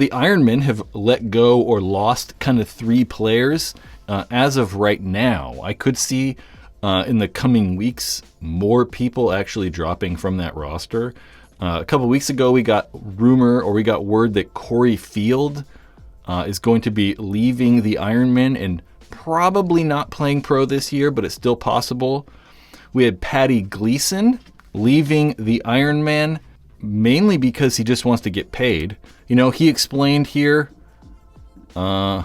The Ironmen have let go or lost kind of 3 players as of right now. I could see in the coming weeks more people actually dropping from that roster. A couple weeks ago, we got word that Corey Field is going to be leaving the Ironmen and probably not playing pro this year, but it's still possible. We had Patty Gleason leaving the Ironman mainly because he just wants to get paid. You know, he explained here on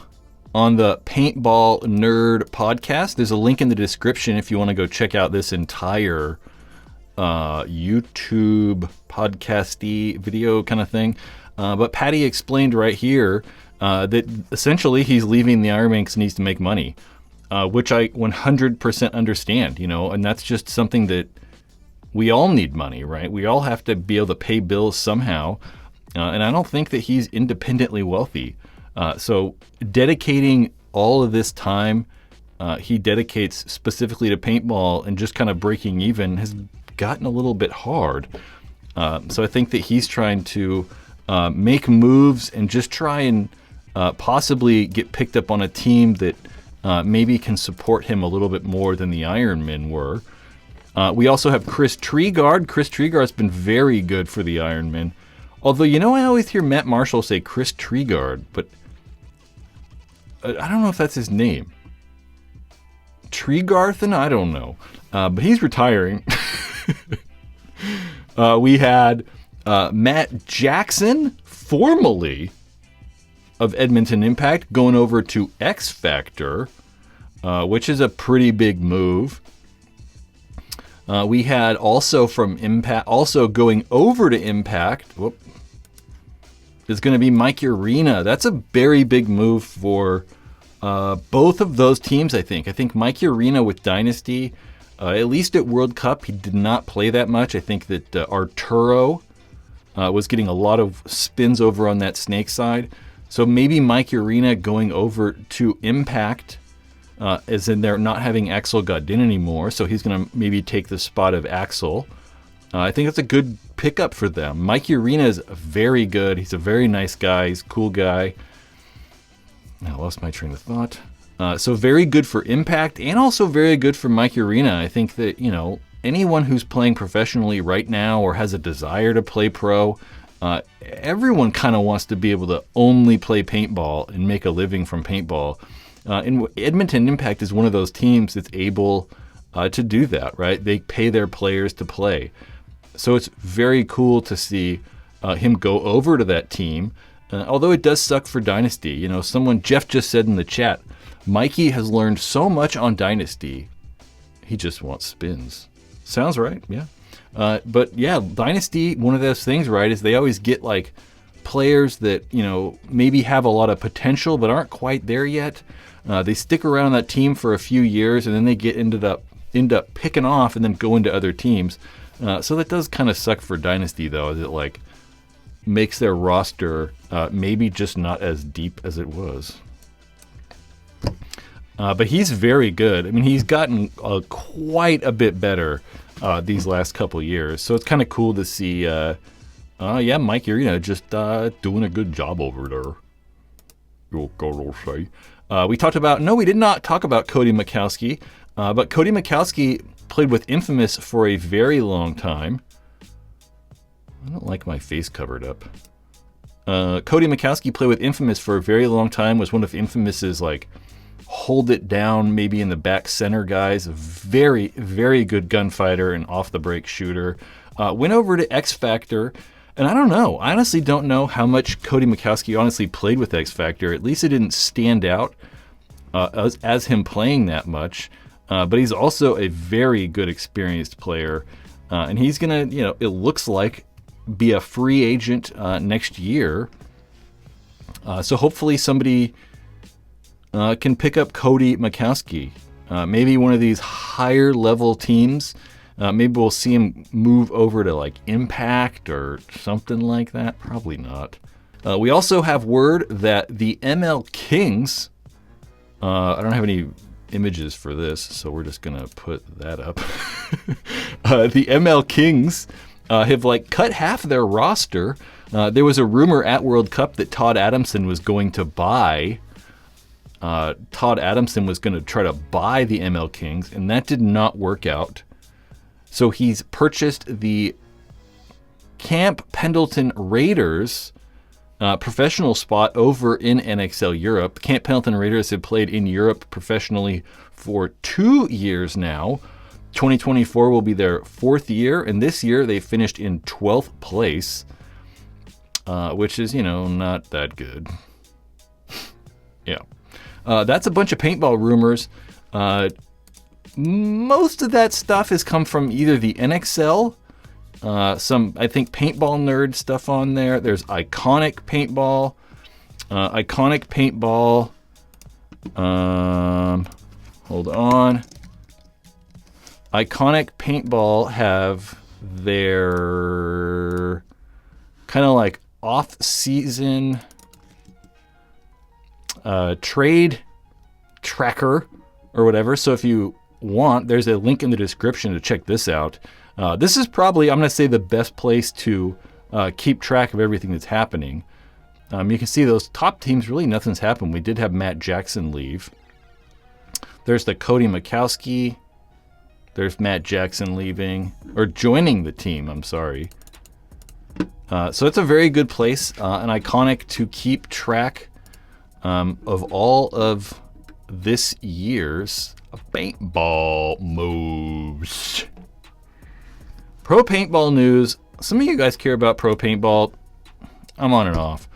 the Paintball Nerd podcast. There's a link in the description if you want to go check out this entire YouTube podcasty video kind of thing. But Patty explained right here that essentially he's leaving the Ironman because he needs to make money, which I 100% understand, you know, and that's just something that we all need money, right? We all have to be able to pay bills somehow. And I don't think that he's independently wealthy. So dedicating all of this time he dedicates specifically to paintball and just kind of breaking even has gotten a little bit hard. So I think that he's trying to make moves and just try and possibly get picked up on a team that maybe can support him a little bit more than the Ironmen were. We also have Chris Treeguard. Chris Treeguard's been very good for the Ironmen. Although, you know, I always hear Matt Marshall say Chris Treeguard, but I don't know if that's his name. Treegarthen? I don't know. But he's retiring. We had Matt Jackson, formerly of Edmonton Impact, going over to X Factor, which is a pretty big move. We had also from Impact, also going over to Impact, is going to be Mike Urena. That's a very big move for both of those teams, I think. I think Mike Urena with Dynasty, at least at World Cup, he did not play that much. I think that Arturo was getting a lot of spins over on that snake side. So maybe Mike Urena going over to Impact, as in they're not having Axel Godin anymore, so he's going to maybe take the spot of Axel. I think that's a good pickup for them. Mike Urena is very good. He's a very nice guy. He's a cool guy. I lost my train of thought. So very good for Impact and also very good for Mike Urena. I think that, you know, anyone who's playing professionally right now or has a desire to play pro, everyone kind of wants to be able to only play paintball and make a living from paintball. And Edmonton Impact is one of those teams that's able to do that, right? They pay their players to play. So it's very cool to see him go over to that team. Although it does suck for Dynasty. You know, Jeff just said in the chat, Mikey has learned so much on Dynasty, he just wants spins. Sounds right, yeah. But yeah, Dynasty, one of those things, right, is they always get like players that, you know, maybe have a lot of potential but aren't quite there yet. They stick around that team for a few years and then they end up picking off and then go into other teams. So that does kind of suck for Dynasty, though, as it like makes their roster maybe just not as deep as it was. But he's very good. I mean, he's gotten quite a bit better these last couple years. So it's kind of cool to see, yeah, Mike Urena just doing a good job over there. You'll go say. We did not talk about Cody Mickowski, but Cody Mickowski played with Infamous for a very long time. I don't like my face covered up. Cody Mickowski played with Infamous for a very long time, was one of Infamous's like hold it down, maybe in the back center guys. A very, very good gunfighter and off the break shooter. Went over to X Factor, and I don't know. I honestly don't know how much Cody Mickowski honestly played with X Factor. At least it didn't stand out as him playing that much. But he's also a very good experienced player. And he's going to, you know, it looks like be a free agent next year. So hopefully somebody can pick up Cody Mickowski. Maybe one of these higher level teams. Maybe we'll see him move over to like Impact or something like that. Probably not. We also have word that the ML Kings, I don't have any images for this, so we're just going to put that up. The ML Kings have like cut half their roster. There was a rumor at World Cup that Todd Adamson was going to buy. Todd Adamson was going to try to buy the ML Kings, and that did not work out. So he's purchased the Camp Pendleton Raiders professional spot over in NXL Europe. Camp Pendleton Raiders have played in Europe professionally for 2 years now. 2024 will be their 4th year, and this year they finished in 12th place, which is, not that good. Yeah. That's a bunch of paintball rumors. Most of that stuff has come from either the NXL, some, I think, Paintball Nerd stuff on there. There's Iconic Paintball. Hold on. Iconic Paintball have their kind of like off-season trade tracker or whatever. So if you want, there's a link in the description to check this out. This is probably, I'm going to say, the best place to keep track of everything that's happening. You can see those top teams, really nothing's happened. We did have Matt Jackson leave. There's the Cody Mickowski. There's Matt Jackson leaving, or joining the team, I'm sorry. So it's a very good place, and Iconic to keep track of all of this year's paintball moves. Pro paintball news. Some of you guys care about pro paintball. I'm on and off.